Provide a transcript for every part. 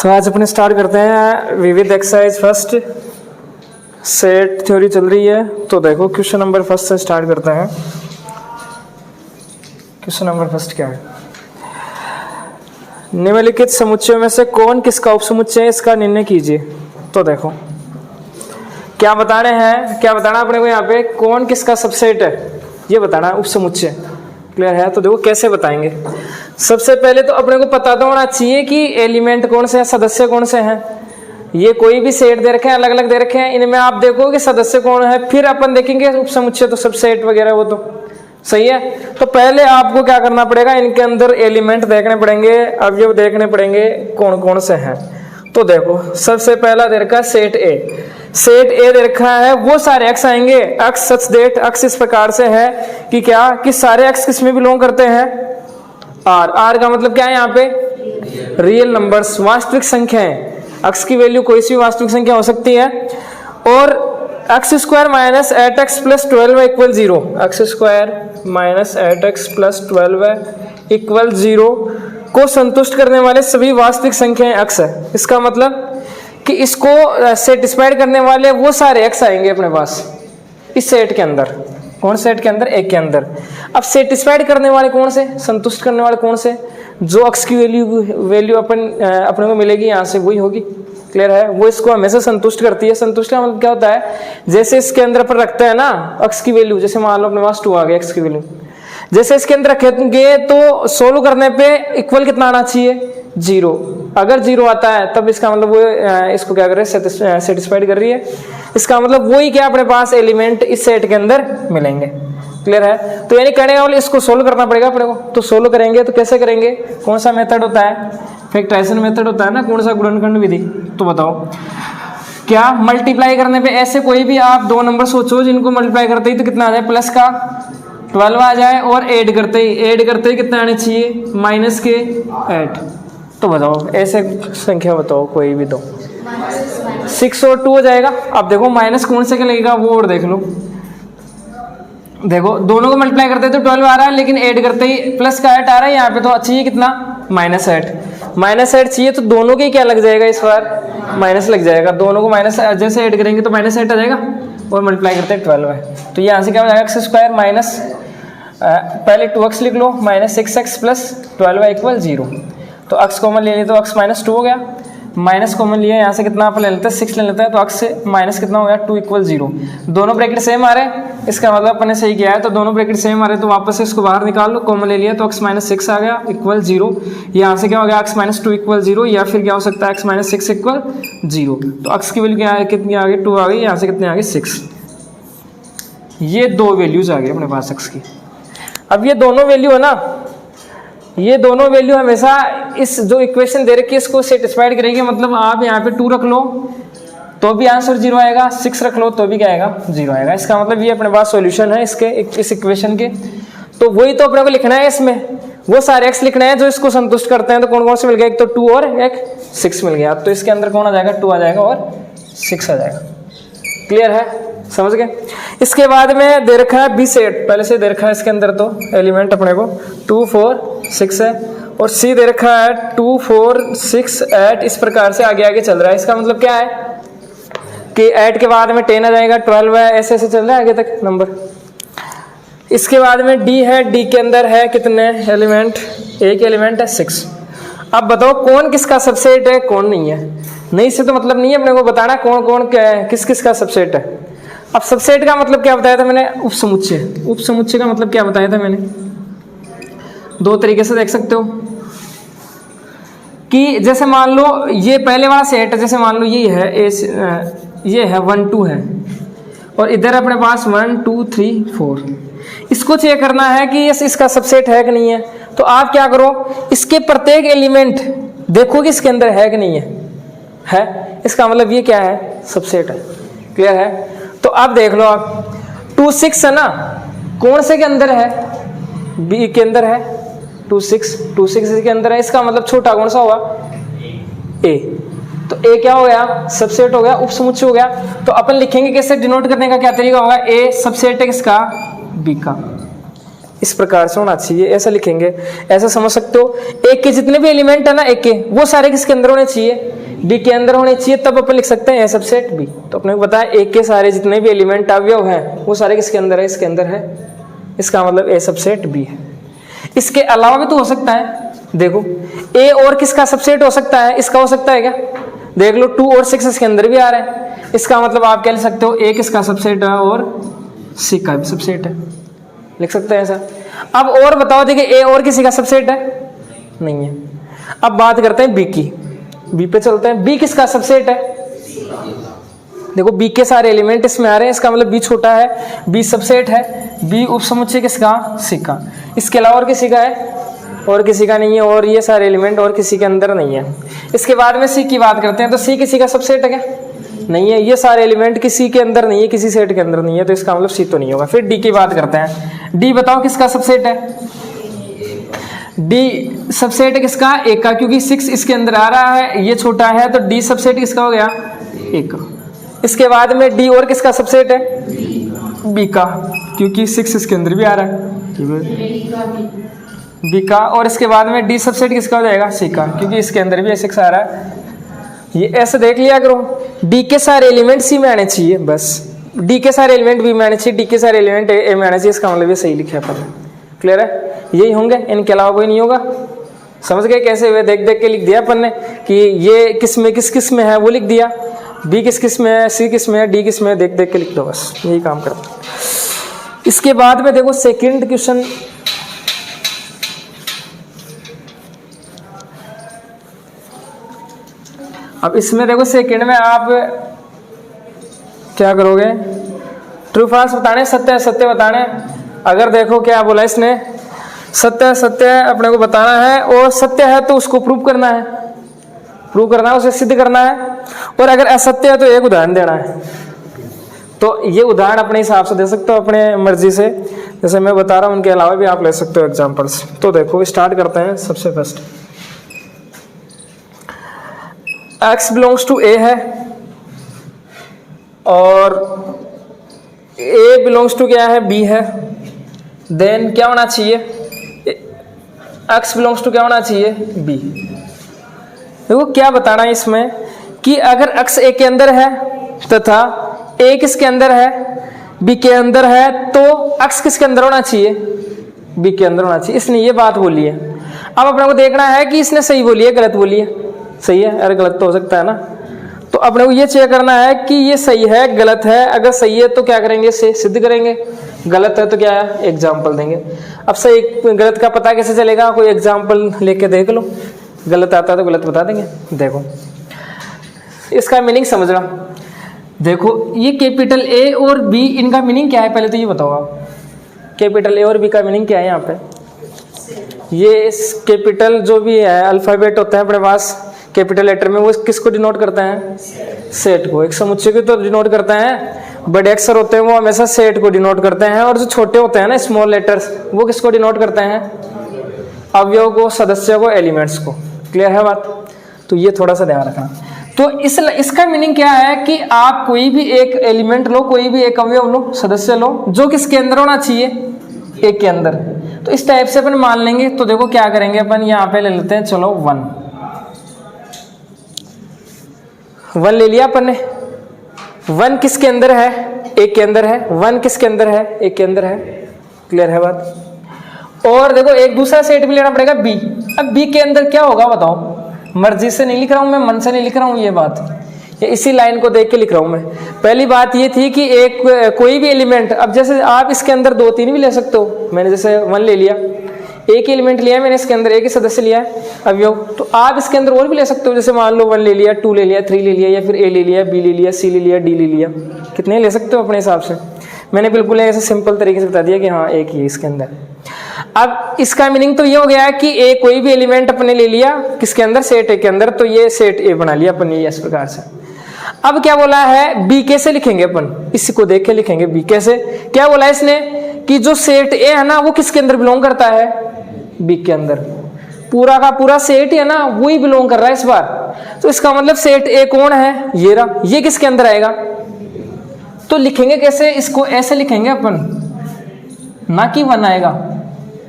तो आज अपने स्टार्ट करते हैं विविध एक्सरसाइज फर्स्ट। सेट थ्योरी चल रही है, तो देखो क्वेश्चन नंबर फर्स्ट से स्टार्ट करते हैं। क्वेश्चन नंबर फर्स्ट क्या है? निम्नलिखित समुच्चयों में से कौन किसका उपसमुच्चय है, इसका निर्णय कीजिए। तो देखो क्या बताने हैं, क्या बताना अपने को यहाँ पे, कौन किसका सबसेट है ये बताना है, उपसमुच्चय। क्लियर है? तो देखो कैसे बताएंगे। सबसे पहले तो अपने को पता तो होना चाहिए कि एलिमेंट कौन से हैं, सदस्य कौन से हैं। ये कोई भी सेट दे रखे हैं, अलग अलग दे रखे हैं, इनमें आप देखो कि सदस्य कौन है, फिर अपन देखेंगे उपसमुच्चय तो सबसेट वगैरह वो तो सही है। तो पहले आपको क्या करना पड़ेगा, इनके अंदर एलिमेंट देखने पड़ेंगे। अब ये देखने पड़ेंगे कौन कौन से हैं। तो देखो सबसे पहला दे रखा है सेट ए। सेट ए दे रखा है, वो सारे एक्स आएंगे। एक्स सच दैट, एक्स इस प्रकार से है कि क्या कि सारे एक्स किस में बिलोंग करते हैं, आर। आर का मतलब क्या है यहाँ पे, रियल नंबर्स, वास्तविक संख्याएं। एक्स की वैल्यू कोई सी वास्तविक संख्या हो सकती है। और x square minus 8x plus 12 equal 0। X square minus 8x plus 12 equal 0 को संतुष्ट करने वाले सभी वास्तविक संख्याएं एक्स है। इसका मतलब कि इसको सेटिस्फाइड करने वाले वो सारे एक्स आएंगे अपने पास इस सेट के अंदर। कौन सेट के अंदर? एक के अंदर। अब सेटिस्फाइड करने वाले कौन से, संतुष्ट करने वाले कौन से, जो एक्स की वैल्यू अपने को मिलेगी यहाँ से वही होगी। क्लियर है? वो इसको हमेशा संतुष्ट करती है। संतुष्ट का मतलब क्या होता है, जैसे इसके अंदर पर रखते हैं ना एक्स की वैल्यू, जैसे मान लो अपने पास 2 आ गया एक्स की वैल्यू, जैसे इसके अंदर रखेंगे तो सोल्व करने पे इक्वल कितना आना चाहिए, 0। अगर 0 आता है तब इसका मतलब वो इसको क्या कर रहे हैं, सेटिस्फाइड कर रही है। इसका मतलब वही क्या अपने पास एलिमेंट इस सेट के अंदर मिलेंगे। क्लियर है? तो यानी कहने का मतलब इसको सोल्व करना पड़ेगा अपने को। तो सोल्व करेंगे तो कैसे करेंगे, कौन सा मेथड होता है, फैक्टराइजेशन मेथड होता है ना, कौन सा गुणनखंड विधि। तो बताओ क्या मल्टीप्लाई करने पे ऐसे कोई भी आप 2 नंबर सोचो जिनको मल्टीप्लाई करते ही तो कितना आ जाए, प्लस का 12 आ जाए, और ऐड करते ही कितना आने चाहिए, माइनस के 8। तो बताओ ऐसे संख्या बताओ कोई भी दो, 6 और 2 हो जाएगा। अब देखो माइनस कौन से का लगेगा वो और देख लो। देखो दोनों को मल्टीप्लाई करते हैं तो 12 आ रहा है, लेकिन ऐड करते ही प्लस का 8 आ रहा है। यहाँ पे तो चाहिए कितना, -8 चाहिए। तो दोनों के क्या लग जाएगा, इस बार माइनस लग जाएगा। दोनों को माइनस जैसे ऐड करेंगे तो -8 आ जाएगा, और मल्टीप्लाई करते हैं 12 है। तो यहाँ से क्या हो जाएगा, एक्स स्क्वायर माइनस पहले 2x लिख लो, -6x प्लस 12 इक्वल 0। तो x कॉमन ले लिए तो x -2 हो गया। माइनस कॉमन लिया, यहाँ से कितना अपन ले लेते हैं, 6 ले लेते हैं, तो x से माइनस कितना हो गया, 2 इक्वल 0। दोनों ब्रैकेट सेम आ रहे हैं, इसका मतलब अपन ने सही किया है। तो दोनों ब्रैकेट सेम आ रहे हैं, तो वापस से इसको बाहर निकाल लो, कॉमन ले लिया तो x -6 आ गया इक्वल 0। यहाँ से क्या हो गया, x -2 इक्वल 0, या फिर क्या हो सकता है x -6 इक्वल 0। तो x की वैल्यू क्या है, कितनी आ गई, 2 आ गई। यहाँ से कितने आ गए, 6। ये 2 वैल्यूज आ गई अपने पास x की। अब ये दोनों वैल्यू है ना, ये दोनों वैल्यू हमेशा इस जो इक्वेशन दे रखी है इसको सेटिस्फाइड करेगी। मतलब आप यहाँ पे 2 रख लो तो भी आंसर 0 आएगा, 6 रख लो तो भी क्या आएगा, 0 आएगा। इसका मतलब ये अपने पास सॉल्यूशन है इसके, इस इक्वेशन के। तो वही तो अपने को लिखना है इसमें, वो सारे एक्स लिखना है जो इसको संतुष्ट करते हैं। तो कौन कौन से मिल गया, एक तो 2 और एक 6 मिल गया। तो इसके अंदर कौन आ जाएगा, 2 आ जाएगा और 6 आ जाएगा। क्लियर है, समझ गए? इसके बाद में दे रखा है बी सेट, पहले से दे रखा है इसके अंदर तो एलिमेंट अपने को 2 4 6 है, और सी दे रखा है 2 4 6 8। इस प्रकार से आगे आगे चल रहा है। इसका मतलब क्या है कि 8 के बाद में 10 आ जाएगा, 12 है, ऐसे ऐसे चल रहा है आगे तक नंबर। इसके बाद में डी है, डी के अंदर है कितने एलिमेंट, एक एलिमेंट है 6। अब बताओ कौन किसका सबसेट है, कौन नहीं है। नहीं से तो मतलब नहीं है अपने को बताना कौन कौन किस किस का सबसेट है। अब सबसेट का मतलब क्या बताया था मैंने, उपसमुच्चय। उपसमुच्चय का मतलब क्या बताया था मैंने, 2 तरीके से देख सकते हो कि जैसे मान लो ये पहले वाला सेट है, जैसे मान लो ये है 1 2 है, और इधर अपने पास 1 2 3 4। इसको चेक करना है कि ये इसका सबसेट है कि नहीं है। तो आप क्या करो, इसके प्रत्येक एलिमेंट देखो कि इसके अंदर है कि नहीं है। इसका मतलब ये क्या है, सबसेट है। क्लियर है? तो आप देख लो, आप 2 6 है ना, कौन से के अंदर है, बी के अंदर है 2 6 के अंदर है। इसका मतलब छोटा कौन सा हुआ, ए। तो ए क्या हो गया, सबसेट हो गया, उपसमुच्चय हो गया। तो अपन लिखेंगे कैसे, डिनोट करने का क्या तरीका होगा, ए सबसेट है किसका, बी का। इस प्रकार से होना चाहिए, ऐसा लिखेंगे। ऐसा समझ सकते हो, एक के जितने भी एलिमेंट है ना, एक के, वो सारे किसके अंदर होने चाहिए, बी के अंदर होने चाहिए, तब अपन लिख सकते हैं ए सबसेट बी। तो अपने को बताया एक के सारे जितने भी एलिमेंट अवयव हैं वो सारे किसके अंदर है, इसके अंदर है। इसका मतलब ए सबसेट बी है। इसके अलावा भी तो हो सकता है, देखो ए और किसका सबसेट हो सकता है, इसका हो सकता है क्या, देख लो 2 और 6 इसके अंदर भी आ रहा है। इसका मतलब आप क्या लिख सकते हो, ए किसका सबसेट है और सी का भी सबसेट है, लिख सकते हैं ऐसा। अब और बताओ, देखिए ए और किसी का सबसेट है नहीं है। अब बात करते हैं बी की, बी पे चलते हैं। बी किसका सबसेट है, देखो बी के सारे एलिमेंट इसमें आ रहे हैं, इसका मतलब बी छोटा है, बी सबसेट है। बी उपसमुच्चय किसका, सी का। इसके अलावा और किसी का है, और किसी का नहीं है, और ये सारे एलिमेंट और किसी के अंदर नहीं है। इसके बाद में सी की बात करते हैं, तो सी किसी का सबसेट है क्या, नहीं है। ये सारे एलिमेंट किसी के अंदर नहीं है, किसी सेट के अंदर नहीं है, तो इसका मतलब सी तो नहीं होगा। फिर डी की बात करते हैं। डी बताओ किसका सबसेट है, डी सबसेट है किसका, ए का, क्योंकि 6 इसके अंदर आ रहा है, ये छोटा है, तो डी सबसेट किसका हो गया, ए का। इसके बाद में डी और किसका सबसेट है, बी का, क्योंकि 6 इसके अंदर भी आ रहा है, बी का। और इसके बाद में डी सबसेट किसका हो जाएगा, सी का, क्योंकि इसके अंदर भी 6 आ रहा है। ये ऐसे देख लिया करो, डी के सारे एलिमेंट सी में आने चाहिए, बस डी के सारे एलिमेंट बी में आने चाहिए, डी के सारे एलिमेंट ए में आने चाहिए। इसका मतलब ये सही लिखा है, पर क्लियर है, यही होंगे, इनके अलावा कोई नहीं होगा। समझ गए कैसे हुए, देख देख के लिख दिया अपन ने कि ये किस में किस किस में है वो लिख दिया, बी किस किस में है, सी किस में है, डी किस में है, देख देख के लिख दो, बस यही काम करते। इसके बाद में देखो सेकंड क्वेश्चन, अब इसमें देखो सेकंड में आप क्या करोगे, ट्रू फॉल्स बताने, सत्य सत्य बताने। अगर देखो क्या बोला इसने, सत्य सत्य अपने को बताना है, और सत्य है तो उसको प्रूव करना है, उसे सिद्ध करना है। और अगर असत्य है तो एक उदाहरण देना है। तो ये उदाहरण अपने हिसाब से दे सकते हो, अपने मर्जी से, जैसे मैं बता रहा हूँ उनके अलावा भी आप ले सकते हो एग्जाम्पल्स। तो देखो स्टार्ट करते हैं। सबसे first x belongs to a है, और a बिलोंग्स टू क्या है, b है। देन क्या होना चाहिए, x बिलोंग्स टू क्या होना चाहिए, b। देखो क्या बताना है इसमें कि अगर x a के अंदर है तथा a किसके अंदर है, b के अंदर है, तो x किसके अंदर होना चाहिए, b के अंदर होना चाहिए। इसने ये बात बोली है। अब अपने को देखना है कि इसने सही बोली है गलत बोली है। सही है, अरे गलत तो हो सकता है ना, तो अपने को ये चेक करना है कि ये सही है गलत है। अगर सही है तो क्या करेंगे, से सिद्ध करेंगे, गलत है तो क्या है, एग्जाम्पल देंगे। अब सही गलत का पता कैसे चलेगा, कोई एग्जाम्पल लेके देख लो, गलत आता है तो गलत बता देंगे। देखो इसका मीनिंग समझना, देखो ये कैपिटल ए और बी, इनका मीनिंग क्या है पहले तो ये बताओ आप। कैपिटल ए और बी का मीनिंग क्या है यहाँ पे, ये कैपिटल जो भी है अल्फाबेट होता है अपने पास कैपिटल लेटर में, वो किसको डिनोट करता है, सेट को। एक समुच्चय को तो डिनोट करता है, बड़े अक्षर होते हैं वो हमेशा सेट को डिनोट करते हैं, और जो छोटे होते हैं ना स्मॉल लेटर्स, वो किसको डिनोट करते हैं, अवयव को, सदस्य को, एलिमेंट्स को। क्लियर है बात, तो ये थोड़ा सा ध्यान रखना। तो इसका मीनिंग क्या है कि आप कोई भी एक एलिमेंट लो, कोई भी एक अवयव लो, सदस्य लो, जो किसके अंदर होना चाहिए, एक के अंदर। तो इस टाइप से अपन मान लेंगे। तो देखो क्या करेंगे अपन, यहाँ पे ले लेते हैं, चलो 1 ले लिया अपन ने। 1 किसके अंदर है, एक के अंदर है। 1 किसके अंदर है, एक के अंदर है। क्लियर है बात। और देखो एक दूसरा सेट भी लेना पड़ेगा, बी। अब बी के अंदर क्या होगा बताओ, मर्जी से नहीं लिख रहा हूं मैं, मन से नहीं लिख रहा हूं ये बात, ये इसी लाइन को देख के लिख रहा हूं मैं। पहली बात ये थी कि एक कोई भी एलिमेंट, अब जैसे आप इसके अंदर 2-3 भी ले सकते हो। मैंने जैसे 1 ले लिया, एक एलिमेंट लिया मैंने, इसके अंदर एक ही सदस्य लिया है अवयव। तो आप इसके अंदर और भी ले सकते हो, जैसे मान लो 1 ले लिया, 2 ले लिया, 3 ले लिया, या फिर ए ले लिया, बी ले लिया, सी ले लिया, डी ले लिया। कितने ले सकते हो अपने हिसाब से। मैंने बिल्कुल ऐसे सिंपल तरीके से बता दिया कि हाँ एक ही इसके अंदर। अब इसका मीनिंग तो ये हो गया कि ए कोई भी एलिमेंट अपने ले लिया किसके अंदर, सेट ए के अंदर, तो ये सेट ए बना लिया अपन, ये इस प्रकार से। अब क्या बोला है, बी कैसे लिखेंगे अपन, इसी को देख के लिखेंगे बी कैसे। क्या बोला इसने कि जो सेट ए है ना वो किसके अंदर बिलोंग करता है, बी के अंदर। पूरा का पूरा सेट है ना वही बिलोंग कर रहा है इस बार। तो इसका मतलब सेट ए कौन है, ये रहा, ये किसके अंदर आएगा। तो लिखेंगे कैसे इसको, ऐसे लिखेंगे अपन, ना कि 1 आएगा,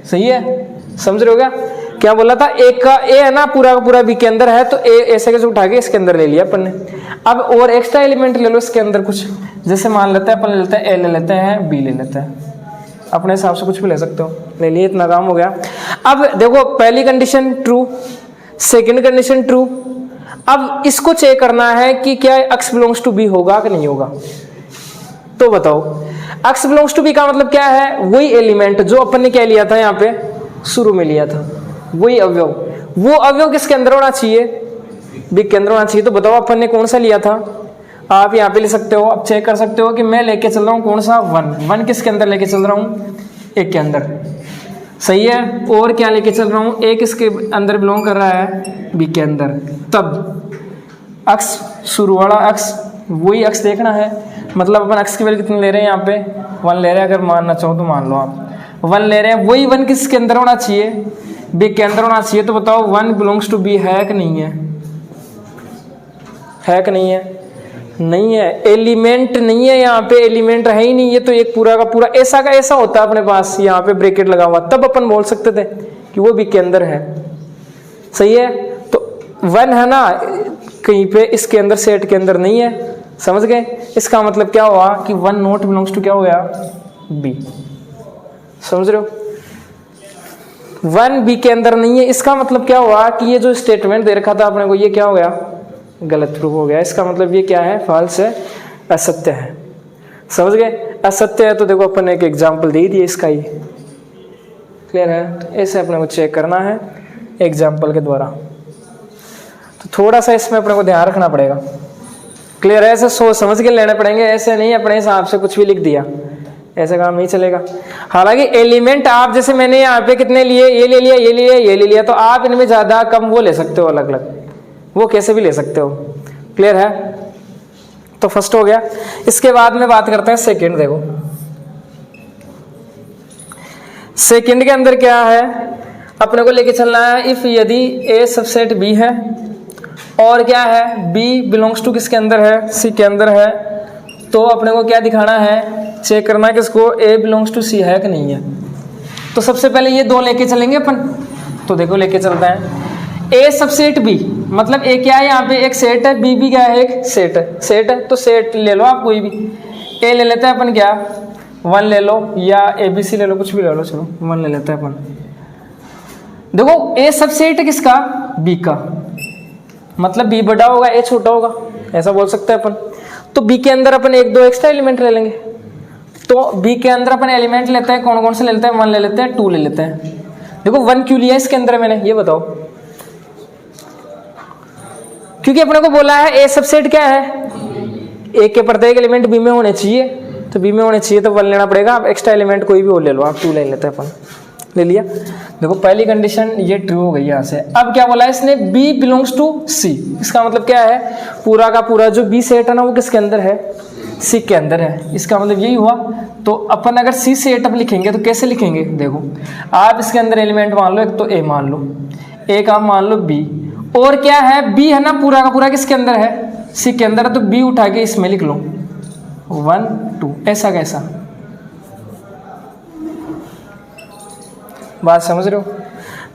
सही है, समझ रहे हो क्या? क्या बोला था, एक का ए है ना पूरा का पूरा बी के अंदर है, तो ए ऐसे कैसे उठा के इसके अंदर ले लिया अपन ने। अब और एक्स्ट्रा एलिमेंट ले लो इसके अंदर कुछ, जैसे मान लेते हैं अपन ले लेते हैं ए ले लेते हैं, बी ले लेते हैं, अपने हिसाब से कुछ भी ले सकते हो, ले लिए, इतना काम हो गया। अब देखो पहली condition true, second condition true. अब इसको चेक करना है कि क्या x बिलोंग्स टू बी होगा कि नहीं होगा। तो बताओ x बिलोंग्स टू बी का मतलब क्या है, वही एलिमेंट जो अपन ने क्या लिया था यहाँ पे शुरू में लिया था, वही अवयव, वो अवयव किसके अंदर होना चाहिए, बी के अंदर होना चाहिए। तो बताओ अपन ने कौन सा लिया था, आप यहाँ पे ले सकते हो। अब चेक कर सकते हो कि मैं लेके चल रहा हूँ कौन सा, वन किसके अंदर लेके चल रहा हूँ, एक के अंदर, सही है। और क्या लेके चल रहा हूँ, एक इसके अंदर बिलोंग कर रहा है बी के अंदर। तब अक्स शुरू वाला अक्स, वही अक्स देखना है, मतलब अपन अक्स की वैल्यू कितनी ले रहे हैं यहाँ पे 1 ले रहे हैं, अगर मानना चाहो तो मान लो आप 1 ले रहे हैं, वही 1 किसके अंदर होना चाहिए, बी के अंदर होना चाहिए। तो बताओ 1 बिलोंग्स टू बी है कि नहीं है, है कि नहीं है, नहीं है, एलिमेंट नहीं है यहाँ पे, एलिमेंट है ही नहीं, ये तो एक पूरा का पूरा ऐसा का ऐसा होता है अपने पास, यहाँ पे ब्रैकेट लगा हुआ, तब अपन बोल सकते थे कि वो बी के अंदर है, सही है। तो 1 है ना कहीं पे इसके अंदर, सेट के अंदर नहीं है, समझ गए। इसका मतलब क्या हुआ कि 1 नॉट बिलोंग्स टू क्या हो गया, बी, समझ रहे हो। 1 बी के अंदर नहीं है, इसका मतलब क्या हुआ कि ये जो स्टेटमेंट दे रखा था अपने को, ये क्या हो गया, गलत प्रूफ हो गया। इसका मतलब ये क्या है, फॉल्स है, असत्य है, समझ गए। असत्य है तो देखो अपन ने एक एग्जाम्पल दे दिया इसका, ही क्लियर है। तो ऐसे अपने को चेक करना है एग्जाम्पल के द्वारा, तो थोड़ा सा इसमें अपने को ध्यान रखना पड़ेगा, क्लियर है। ऐसे सोच समझ के लेने पड़ेंगे, ऐसे नहीं अपने हिसाब से कुछ भी लिख दिया, ऐसा काम नहीं चलेगा। हालांकि एलिमेंट आप जैसे मैंने यहाँ पे कितने लिए, ये ले लिया, ये ले लिया, ये ले लिया, तो आप इनमें ज्यादा कम वो ले सकते हो, अलग अलग वो कैसे भी ले सकते हो, क्लियर है। तो फर्स्ट हो गया। इसके बाद में बात करते हैं सेकंड। देखो सेकंड के अंदर क्या है, अपने को लेके चलना है इफ यदि ए सबसेट बी है और क्या है, बी बिलोंग्स टू किसके अंदर है, सी के अंदर है, तो अपने को क्या दिखाना है, चेक करना है किसको, ए बिलोंग्स टू सी है कि नहीं है। तो सबसे पहले ये दो लेके चलेंगे अपन, तो देखो लेके चलते हैं ए सबसेट बी, मतलब ए क्या है यहाँ पे, एक सेट है, बी भी क्या है, एक सेट है, सेट है तो सेट ले लो आप कोई भी, ए ले लेते हैं अपन क्या 1 ले लो, या ए बी सी ले लो, कुछ भी ले लो, चलो 1 ले लेते हैं अपन। देखो ए सबसेट है किसका, बी का, मतलब बी बड़ा होगा ए छोटा होगा, ऐसा बोल सकते हैं अपन। तो बी के अंदर अपन 1-2 एक्स्ट्रा एलिमेंट ले लेंगे, तो बी के अंदर अपन एलिमेंट लेते हैं, कौन कौन से ले लेते हैं, 1 ले लेते हैं, 2 ले लेते हैं। देखो 1 क्यों लिया इसके अंदर मैंने, ये बताओ, क्योंकि अपने को बोला है ए सबसेट क्या है, ए के प्रत्येक एलिमेंट बी में होने चाहिए, तो बी में होने चाहिए तो 1 लेना पड़ेगा। आप एक्स्ट्रा एलिमेंट कोई भी और ले लो, आप 2 ले लेते हैं अपन, ले लिया। देखो पहली कंडीशन ये ट्रू हो गई यहाँ से। अब क्या बोला है इसने, बी बिलोंग्स टू सी, इसका मतलब क्या है, पूरा का पूरा जो बी सेट है ना वो किसके अंदर है, सी के अंदर है, इसका मतलब यही हुआ। तो अपन अगर सी सेट अब लिखेंगे तो कैसे लिखेंगे, देखो आप इसके अंदर एलिमेंट मान लो, एक तो ए मान लो, एक आप मान लो बी, और क्या है बी है ना पूरा का पूरा किसके अंदर है, सी के अंदर है, तो बी उठा के इसमें लिख लो 1 2, ऐसा कैसा, बात समझ रहे हो।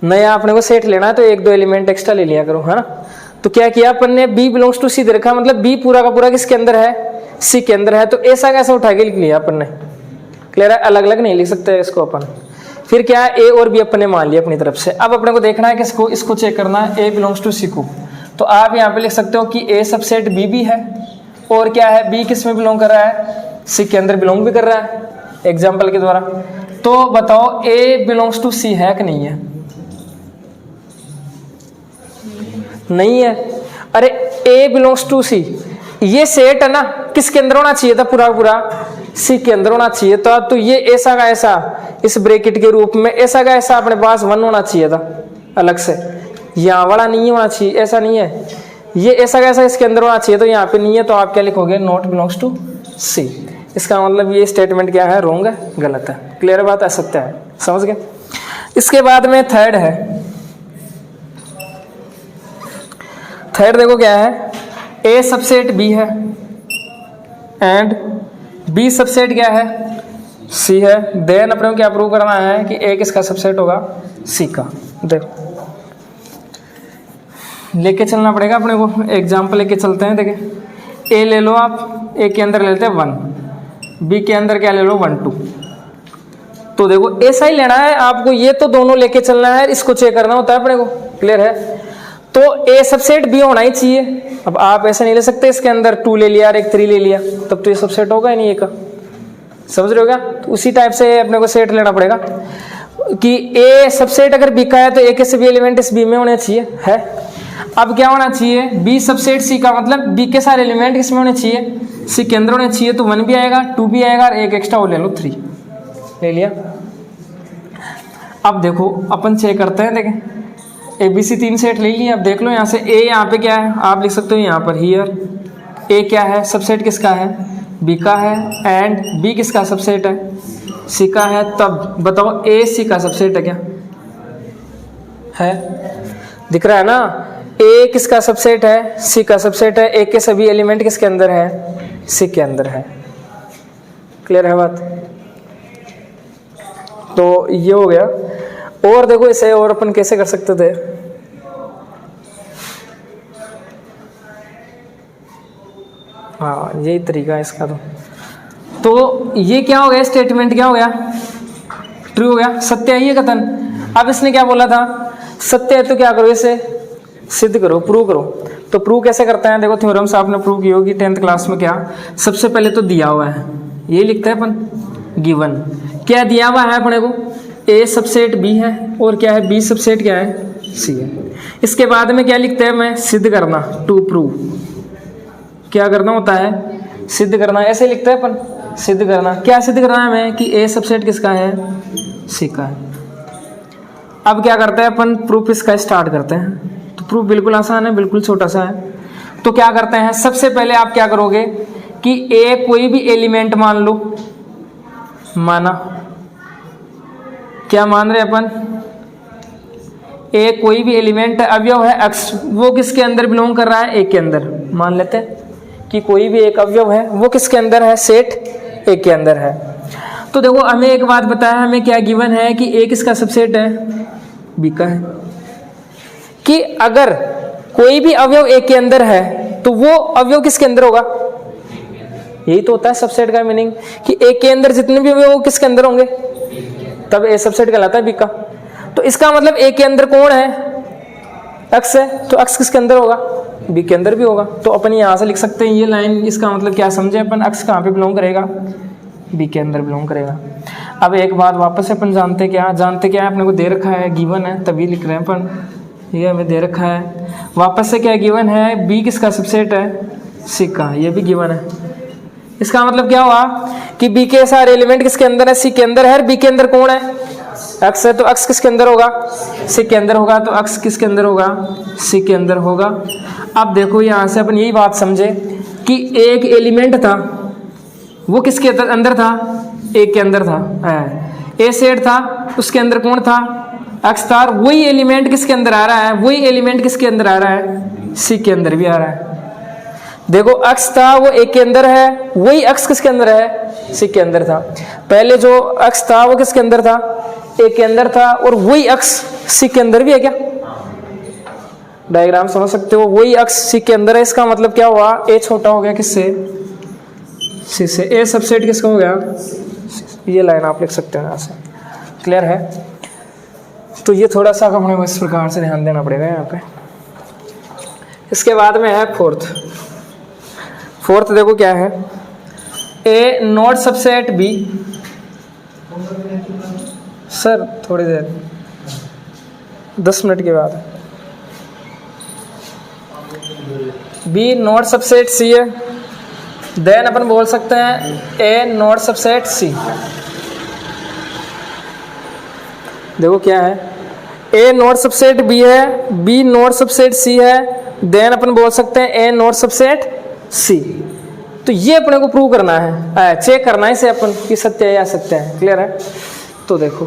नया अपने को सेट लेना है तो 1-2 एलिमेंट एक्स्ट्रा ले लिया करो, है ना। तो क्या किया अपन ने, बी बिलोंग्स टू सी दे रखा, मतलब बी पूरा का पूरा किसके अंदर है, सी के अंदर है, तो ऐसा कैसा उठा के लिख लिया अपन ने, क्लियर है। अलग अलग नहीं लिख सकते इसको अपन। फिर क्या है, ए और बी अपन ने मान लिया अपनी तरफ से। अब अपने को देखना है किसको, इसको चेक करना है, ए बिलोंग्स टू सी को। तो आप यहाँ पे लिख सकते हो कि ए सबसेट बी भी है, और क्या है बी किस में बिलोंग कर रहा है, सी के अंदर बिलोंग भी कर रहा है, एग्जाम्पल के द्वारा। तो बताओ ए बिलोंग्स टू सी है कि नहीं है, नहीं है। अरे ए बिलोंग्स टू सी, ये सेट है ना किसके अंदर होना चाहिए था, पूरा पूरा सी के अंदर होना चाहिए था। तो ये ऐसा का ऐसा इस ब्रैकेट के रूप में ऐसा का ऐसा अपने पास 1 होना चाहिए था अलग से, यहाँ वाला नहीं होना चाहिए, ऐसा नहीं है, ये ऐसा का ऐसा इसके अंदर होना चाहिए, तो यहाँ पे नहीं है, तो आप क्या लिखोगे, नॉट बिलोंग्स टू सी। इसका मतलब ये स्टेटमेंट क्या है, रॉन्ग है, गलत है, क्लियर बात, असत्य है, समझ गए। इसके बाद में थर्ड है, थर्ड देखो क्या है, ए सबसेट बी है एंड बी सबसेट क्या है, सी है। देन अपने को क्या प्रूव करना है कि ए किसका सबसेट होगा, सी का। देखो लेके चलना पड़ेगा अपने को, एग्जाम्पल लेके चलते हैं। देखिए ए ले लो आप, ए के अंदर लेते हैं 1, बी के अंदर क्या ले लो 1 2। तो देखो ऐसा ही लेना है आपको, ये तो दोनों लेके चलना है, इसको चेक करना होता है अपने को। क्लियर है? तो ए सबसेट बी होना ही चाहिए। अब आप ऐसा नहीं ले सकते इसके अंदर 2 ले लिया और एक 3 ले लिया, तब तो ये सबसेट होगा ही नहीं ए का। समझ रहे हो क्या? तो उसी टाइप से अपने को सेट लेना पड़ेगा कि ए सबसेट अगर बी का है तो ए के सभी एलिमेंट इस बी में होने चाहिए है। अब क्या होना चाहिए, बी सबसेट सी का मतलब बी के सारे एलिमेंट किसमें होने चाहिए, सी के अंदर होने चाहिए। तो 1 भी आएगा, 2 भी आएगा और एक एक्स्ट्रा वो ले लो 3 ले लिया। अब देखो अपन चेक करते हैं। देखें ए बी सी 3 सेट ले लिया। अब देख लो यहाँ से ए यहाँ पे क्या है, आप लिख सकते हो यहाँ पर हियर। ए क्या है, सबसेट किसका है, बी का है। एंड बी किसका सबसेट है, सी का है। तब बताओ ए सी का सबसेट है क्या है, दिख रहा है ना। ए किसका सबसेट है, सी का सबसेट है। ए के सभी एलिमेंट किसके अंदर है, सी के अंदर है। क्लियर है बात? तो ये हो गया। और देखो इसे और अपन कैसे कर सकते थे, हाँ यही तरीका है इसका। तो ये क्या हो गया, स्टेटमेंट क्या हो गया, ट्रू हो गया, सत्य है ये कथन। अब इसने क्या बोला था, सत्य है तो क्या करो, इसे सिद्ध करो, प्रूव करो। तो प्रूव कैसे करते हैं, देखो थ्योरम्स आपने प्रूव की होगी 10th क्लास में। क्या सबसे पहले तो दिया हुआ है, ये लिखते हैं अपन गिवन। क्या दिया हुआ है अपने को, ए सबसेट बी है और क्या है, बी सबसेट क्या है, सी है। इसके बाद में क्या लिखते हैं, मैं सिद्ध करना, टू प्रूव। क्या करना होता है, सिद्ध करना। ऐसे लिखते हैं अपन, सिद्ध करना। क्या सिद्ध करना है हमें कि ए सबसेट किसका है, सी का है। अब क्या करते हैं अपन, प्रूफ इसका स्टार्ट करते हैं। तो प्रूफ बिल्कुल आसान है, बिल्कुल छोटा सा है। तो क्या करते हैं, सबसे पहले आप क्या करोगे कि ए कोई भी एलिमेंट मान लो, माना। क्या मान रहे अपन, ए कोई भी एलिमेंट अवयव है एक्स, वो किसके अंदर बिलोंग कर रहा है, ए के अंदर। मान लेते हैं कि कोई भी एक अवयव है वो किसके अंदर है, सेट ए के अंदर है। तो देखो हमें एक बात बताया, हमें क्या गिवन है कि ए किसका सबसेट है, बी का है। कि अगर कोई भी अवयव ए के अंदर है तो वो अवयव किसके अंदर होगा, यही तो होता है सबसेट का मीनिंग, कि ए के अंदर जितने भी अवयव किसके अंदर होंगे, तब ए सबसेट कहलाता है बी का। तो इसका मतलब ए के अंदर कौन है, एक्स है, तो एक्स किसके अंदर होगा, बी के अंदर भी होगा। तो अपन यहाँ से लिख सकते हैं ये लाइन, इसका मतलब क्या समझे अपन, एक्स कहाँ पे बिलोंग करेगा, बी के अंदर बिलोंग करेगा। अब एक बात वापस से अपन जानते क्या है, अपने को दे रखा है, गिवन है तभी लिख रहे हैं अपन, ये हमें दे रखा है। वापस से क्या गिवन है, बी किसका सबसेट है, सी का, ये भी गिवन है। इसका मतलब क्या हुआ कि बी के सारे एलिमेंट किसके अंदर है, सी के अंदर है। बी के अंदर कौन है, एक्स है, तो एक्स किसके अंदर होगा, सी के अंदर होगा। तो एक्स किसके अंदर होगा, सी के अंदर होगा। अब देखो यहाँ से अपन यही बात समझे कि एक एलिमेंट था, वो किसके अंदर था, ए के अंदर था। ए सेट था, उसके अंदर कौन था, एक्स था। वही एलिमेंट किसके अंदर आ रहा है, वही एलिमेंट किसके अंदर आ रहा है, सी के अंदर भी आ रहा है। देखो एक्स था वो ए के अंदर है, वही एक्स किसके अंदर है, सी के अंदर था। पहले जो एक्स था वो किसके अंदर था, ए के अंदर था, और वही एक्स सी के अंदर भी है। क्या डायग्राम समझ सकते हो, वही एक्स सी के अंदर है। इसका मतलब क्या हुआ, ए छोटा हो गया किससे, सी से। ए सबसेट किसका हो गया, ये लाइन आप लिख सकते हैं यहाँ से। क्लियर है? तो ये थोड़ा सा अपने को इस प्रकार से ध्यान देना पड़ेगा यहाँ पे। इसके बाद में है फोर्थ देखो क्या है, ए नॉट सबसेट बी। सर थोड़ी देर, 10 मिनट के बाद। बी नॉट सबसेट सी है, देन अपन बोल सकते हैं ए नॉट सबसेट सी। देखो क्या है, ए नॉट सबसेट बी है, बी नॉट सबसेट सी है, देन अपन बोल सकते हैं ए नॉट सबसेट सी। तो ये अपने को प्रूव करना है, चेक करना है इसे अपन कि सत्य है या असत्य है। क्लियर है? तो देखो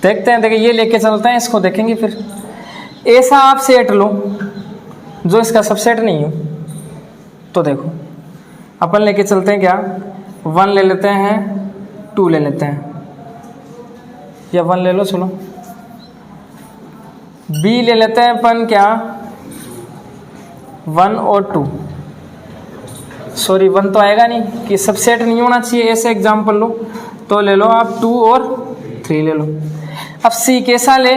देखते हैं, देखिए ये लेके चलते हैं, इसको देखेंगे फिर। ऐसा आप सेट लो जो इसका सबसेट नहीं हो। तो देखो अपन लेके चलते हैं क्या, 1 ले लेते हैं 2 ले लेते हैं, या 1 ले लो, चलो बी ले लेते हैं अपन क्या 1 और 2, सॉरी 1 तो आएगा नहीं कि सबसेट नहीं होना चाहिए, ऐसे एग्जाम्पल लो तो ले लो आप 2 और 3 ले लो। अब सी कैसा ले,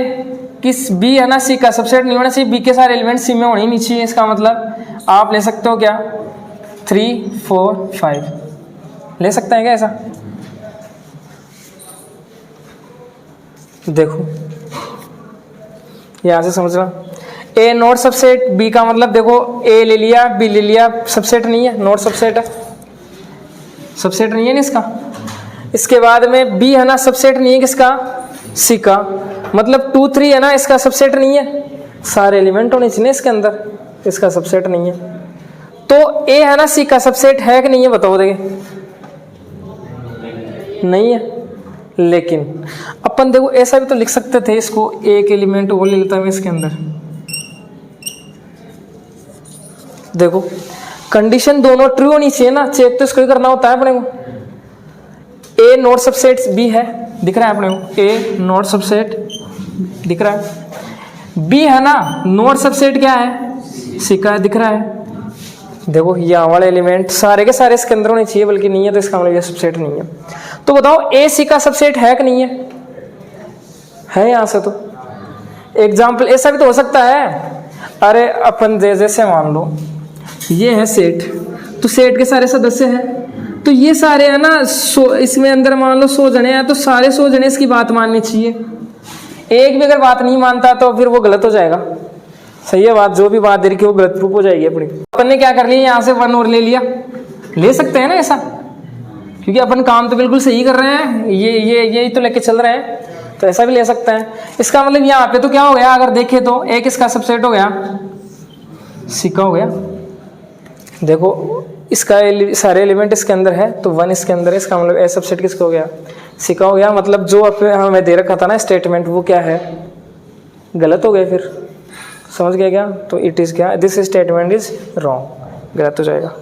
किस बी है ना, सी का सबसेट नहीं होना चाहिए, बी के सारे एलिमेंट सी में होने ही नहीं चाहिए। इसका मतलब आप ले सकते हो क्या 3 4 5 ले सकते हैं क्या ऐसा? देखो यहां से समझना, ए नॉट सबसेट, बी का मतलब देखो ए ले लिया बी ले लिया, सबसेट नहीं है, नॉट सबसेट है, सबसेट नहीं है ना इसका। इसके बाद में बी है ना, सबसेट नहीं है किसका, सी का, मतलब 2 3 है ना, इसका सबसेट नहीं है, सारे एलिमेंट होने चाहिए इसके अंदर, इसका सबसेट नहीं है। तो ए है ना सी का सबसेट है कि नहीं है बताओ, देखिए नहीं है। लेकिन अपन देखो ऐसा भी तो लिख सकते थे इसको, एक एलिमेंट वो ले लेता मैं इसके अंदर, देखो कंडीशन दोनों ट्रू होनी चाहिए ना, चेक तो इसको ही करना होता है अपने को। ए नॉट सबसेट बी है, दिख रहा है अपने को, ए नॉट सबसेट दिख रहा है, बी है ना नॉट सबसेट क्या है, सी का है, दिख रहा है। देखो यहाँ वाले एलिमेंट सारे के सारे इसके अंदर होने चाहिए, बल्कि नहीं है तो इसका मतलब ये सबसेट नहीं है। तो बताओ ए सी का सबसेट है कि नहीं है यहाँ से। तो एग्जाम्पल ऐसा भी तो हो सकता है, अरे अपन जैसे मान लो ये है सेट, तो सेट के सारे सदस्य हैं, तो ये सारे है ना इसमें अंदर मान लो 100 जने हैं, तो सारे 100 जने इसकी बात माननी चाहिए। एक भी अगर बात नहीं मानता तो फिर वो गलत हो जाएगा, सही है बात, जो भी बात दे रही वो गलत प्रूफ हो जाएगी अपनी। अपन ने क्या कर लिया यहाँ से 1 और ले लिया, ले सकते हैं ना ऐसा, क्योंकि अपन काम तो बिल्कुल सही कर रहे हैं, ये तो लेके चल रहे हैं, तो ऐसा भी ले सकते हैं। इसका मतलब यहाँ पे तो क्या हो गया, अगर देखें तो एक इसका सबसेट हो गया, सी का हो गया, देखो इसका सारे एलिमेंट इसके अंदर है, तो 1 इसके अंदर है, इसका मतलब ए सबसेट किसका हो गया, सी का हो गया। मतलब जो हमें दे रखा था ना स्टेटमेंट, वो क्या है, गलत हो गया। फिर समझ गया क्या, तो इट इज़ क्या, दिस स्टेटमेंट इज रॉन्ग, गलत हो जाएगा।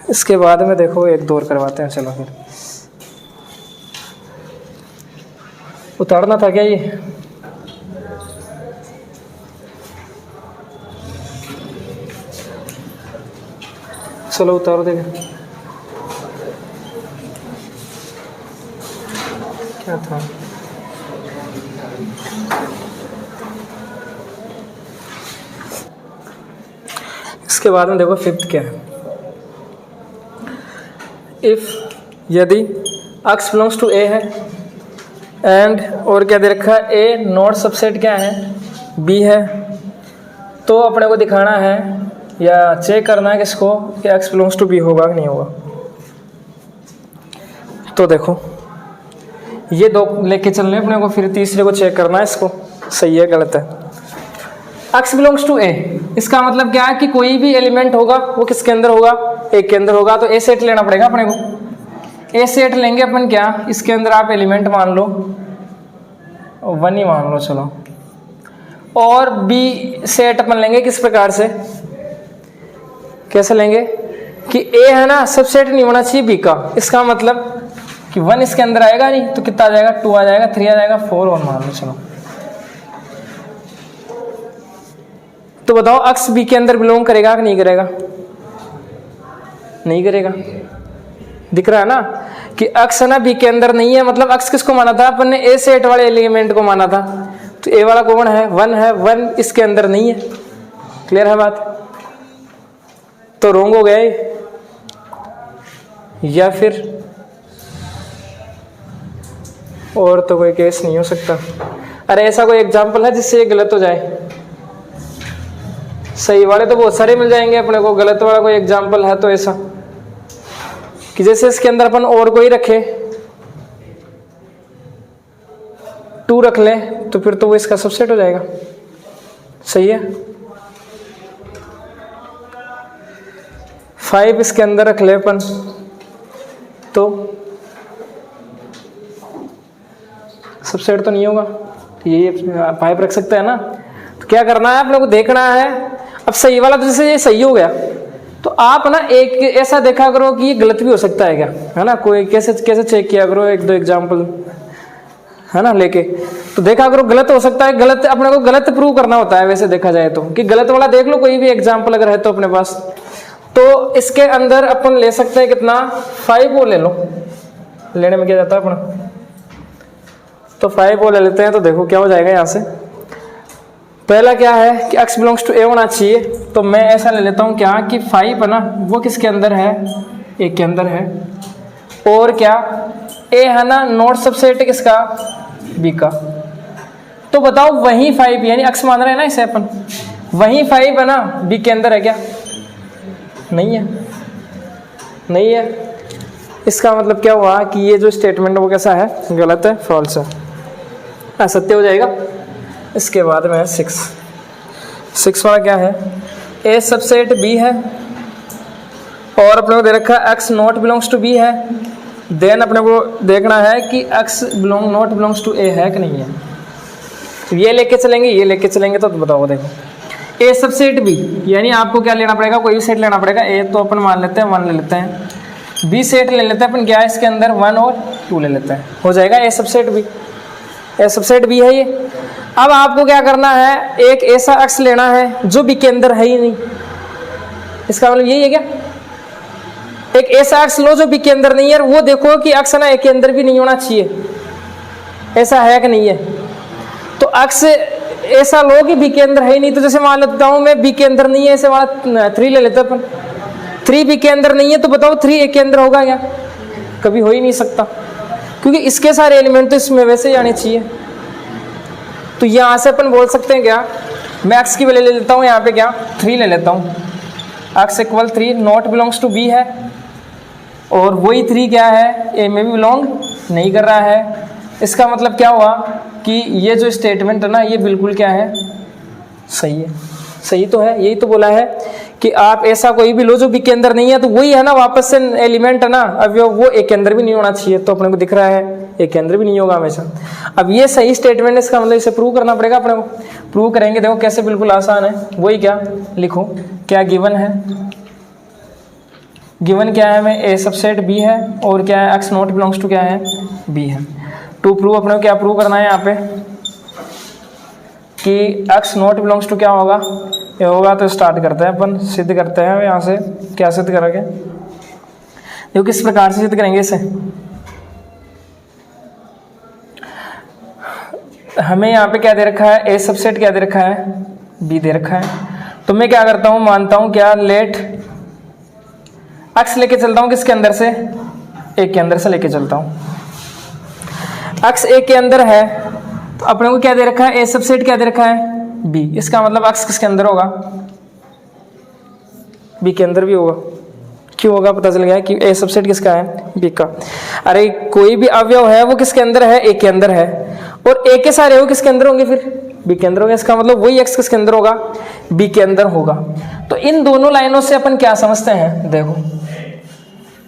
इसके बाद में देखो एक दौर करवाते हैं, चलो फिर उतारना था क्या ये, चलो उतारो देगा क्या था। इसके बाद में देखो 5th क्या है, इफ यदि x बिलोंग्स टू ए है एंड और क्या दे रखा है, ए नॉट सबसेट क्या है, बी है, तो अपने को दिखाना है या चेक करना है किसको कि x बिलोंग्स टू बी होगा कि नहीं होगा। तो देखो ये 2 लेके चलने अपने को, फिर तीसरे को चेक करना है इसको सही है गलत है। x बिलोंग्स टू ए, इसका मतलब क्या है कि कोई भी एलिमेंट होगा वो किसके अंदर होगा, एक के अंदर होगा, तो ए सेट लेना पड़ेगा अपने को। ए सेट लेंगे अपन क्या, इसके अंदर आप एलिमेंट मान लो 1 ही मान लो चलो, और बी सेट अपन लेंगे किस प्रकार से, कैसे लेंगे कि ए है ना सबसेट नहीं होना चाहिए बी का, इसका मतलब कि 1 इसके अंदर आएगा नहीं, तो कितना आ जाएगा, 2 आ जाएगा, 3 आ जाएगा, 4 और मान लो चलो। तो बताओ x बी के अंदर बिलोंग करेगा कि नहीं करेगा, नहीं करेगा। दिख रहा है ना कि x है ना बी के अंदर नहीं है, मतलब x किसको माना था अपन ने, ए सेट वाले एलिमेंट को माना था, तो ए वाला कौन है, 1 है, 1 इसके अंदर नहीं है। क्लियर है बात, तो रोंग हो गया ये, या फिर और तो कोई केस नहीं हो सकता। अरे ऐसा कोई एग्जाम्पल है जिससे ये गलत हो जाए, सही वाले तो बहुत सारे मिल जाएंगे अपने को, गलत वाला कोई एग्जाम्पल है तो ऐसा कि जैसे इसके अंदर अपन और कोई रखे 2 रख लें, तो फिर तो वो इसका सबसेट हो जाएगा, सही है। 5 इसके अंदर रख ले अपन, तो सबसेट तो नहीं होगा, ये 5 रख सकते हैं ना। तो क्या करना है अपने को, देखना है। अब सही वाला तो जैसे ये सही हो गया, तो आप ना एक ऐसा देखा करो कि ये गलत भी हो सकता है क्या, है ना, कोई कैसे कैसे चेक किया करो, एक दो एग्जाम्पल है ना लेके, तो देखा करो गलत हो सकता है, गलत अपने को गलत प्रूव करना होता है वैसे देखा जाए तो, कि गलत वाला देख लो कोई भी एग्जाम्पल अगर है तो अपने पास। तो इसके अंदर अपन ले सकते हैं कितना 5 वो ले लो, लेने में क्या जाता है अपना, तो 5 वो ले लेते हैं। तो देखो क्या हो जाएगा यहाँ से, पहला क्या है कि x बिलोंग्स टू ए होना चाहिए, तो मैं ऐसा ले लेता हूँ क्या कि 5 है ना वो किसके अंदर है, ए के अंदर है, और क्या ए है ना नॉट सबसेट किसका, बी का। तो बताओ वही 5 यानी x मान रहे हैं ना इसे अपन, वही 5 है ना बी के अंदर है क्या, नहीं है, नहीं है। इसका मतलब क्या हुआ कि ये जो स्टेटमेंट वो कैसा है, गलत है, फॉल्स है, असत्य हो जाएगा। इसके बाद में 6 वाला क्या है, ए सबसेट बी है और अपने को दे रखा है x not belongs to B है, देन अपने को देखना है कि x not belongs to A है कि नहीं है। तो ये लेके चलेंगे, ये लेके चलेंगे, तो बताओ देखो ए सबसेट बी यानी आपको क्या लेना पड़ेगा, कोई भी सेट लेना पड़ेगा। ए तो अपन मान लेते हैं 1 ले लेते हैं, बी सेट ले लेते हैं अपन, क्या है इसके अंदर 1 और 2 ले लेते हैं, हो जाएगा ए सबसेट बी, ए सबसेट बी है ये। अब आपको क्या करना है, एक ऐसा x लेना है जो बी के अंदर है ही नहीं, इसका मतलब यही है क्या, एक ऐसा x लो जो बी के अंदर नहीं है, वो देखो कि x है ना ए के अंदर भी नहीं होना चाहिए, ऐसा है कि नहीं है। तो x ऐसा लो कि बी के अंदर है ही नहीं, तो जैसे मान लेता हूँ मैं बी के अंदर नहीं है, ऐसे वाला 3 ले लेते अपन, 3 बी के अंदर नहीं है, तो बताओ 3 ए के अंदर होगा क्या, कभी हो ही नहीं सकता, क्योंकि इसके सारे एलिमेंट तो इसमें वैसे ही आने चाहिए। तो यहाँ से अपन बोल सकते हैं क्या, मैं x की वैल्यू ले लेता हूँ यहाँ पे क्या 3 ले लेता हूँ, x equal 3 not belongs to B है, और वही 3 क्या है ए में भी बिलोंग नहीं कर रहा है। इसका मतलब क्या हुआ कि ये जो स्टेटमेंट है ना ये बिल्कुल क्या है, सही है, सही तो है, यही तो बोला है कि आप ऐसा कोई भी लो जो बी के अंदर नहीं है, तो वही है ना वापस से एलिमेंट है ना, अब वो ए के अंदर भी नहीं होना चाहिए, तो अपने को दिख रहा है ए के अंदर भी नहीं होगा हमेशा। अब ये सही स्टेटमेंट है, इसका मतलब इसे प्रूव करना पड़ेगा अपने को, प्रूव करेंगे, देखो कैसे, बिल्कुल आसान है। वही क्या लिखो, क्या गिवन है, गिवन क्या है हमें, ए सबसेट बी है और क्या है x नॉट बिलोंग्स टू क्या है बी है। टू प्रूव अपने को क्या प्रूव करना है यहाँ पे कि x नॉट बिलोंग्स टू क्या होगा, ये होगा। तो स्टार्ट करते हैं अपन, सिद्ध करते हैं यहाँ से, क्या सिद्ध करेंगे, देखो किस प्रकार से सिद्ध करेंगे इसे। हमें यहाँ पे क्या दे रखा है, ए सबसेट क्या दे रखा है, बी दे रखा है। तो मैं क्या करता हूँ, मानता हूँ क्या, लेट x लेके चलता हूँ किसके अंदर से, ए के अंदर से लेके चलता हूँ। x ए के अंदर है तो अपने को क्या दे रखा है, ए सबसेट क्या दे रखा है b, इसका मतलब x किसके अंदर होगा, b के अंदर भी होगा। क्यों होगा, पता चल गया कि ए सबसेट किसका है, b का। अरे कोई भी अवयव है वो किसके अंदर है, ए के अंदर है, और ए के सारे वो किसके अंदर होंगे, फिर b के अंदर होगा। इसका मतलब वही x किसके अंदर होगा, b के अंदर होगा। तो इन दोनों लाइनों से अपन क्या समझते हैं, देखो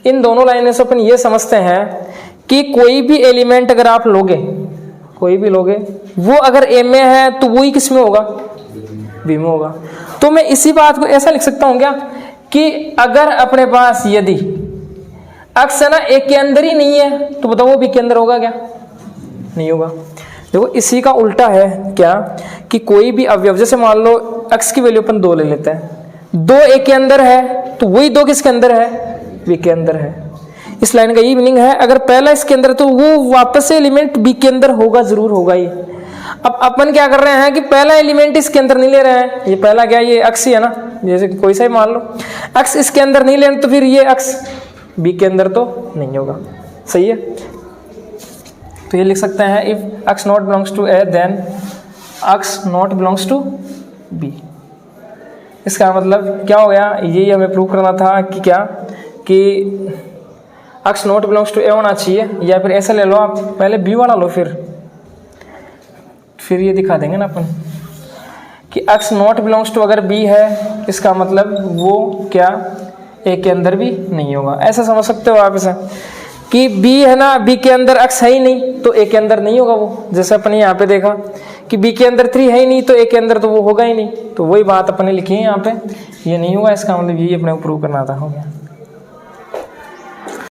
इन दोनों लाइनों से अपन ये समझते हैं कि कोई भी एलिमेंट अगर आप लोगे, कोई भी लोगे, वो अगर ए में है तो वही किस में होगा, बी में होगा। तो मैं इसी बात को ऐसा लिख सकता हूँ क्या कि अगर अपने पास यदि x है ना ए के अंदर ही नहीं है, तो बताओ वो बी के अंदर होगा क्या, नहीं होगा। देखो इसी का उल्टा है क्या कि कोई भी अवयव, जैसे मान लो x की वैल्यू अपन 2 ले लेते हैं, 2 ए के अंदर है तो वही 2 किसके अंदर है, बी के अंदर है। इस लाइन का यही मीनिंग है, अगर पहला इसके अंदर तो वो वापस से एलिमेंट बी के अंदर होगा, जरूर होगा ही। अब अपन क्या कर रहे हैं कि पहला एलिमेंट इसके अंदर नहीं ले रहे हैं, ये पहला क्या, ये x ही है ना, जैसे कोई सा ही मान लो x इसके अंदर नहीं लेना, तो फिर ये x बी के अंदर तो नहीं होगा, सही है। तो ये लिख सकते हैं if x not belongs to A then x not belongs to B. इसका मतलब क्या हो गया, यही हमें प्रूव करना था कि क्या, कि x नॉट बिलोंग्स टू ए होना चाहिए, या फिर ऐसा ले लो आप, पहले b वाला लो, फिर ये दिखा देंगे ना अपन कि x नॉट बिलोंग्स टू अगर b है, इसका मतलब वो क्या ए के अंदर भी नहीं होगा। ऐसा समझ सकते हो आप इसे कि b है ना, b के अंदर x है ही नहीं तो a के अंदर नहीं होगा वो। जैसे अपन यहाँ पे देखा कि b के अंदर 3 है ही नहीं तो a के अंदर तो वो होगा ही नहीं। तो वही बात अपने लिखी है यहाँ पे ये नहीं होगा, इसका मतलब यही अपने को प्रूव करना था। हो गया।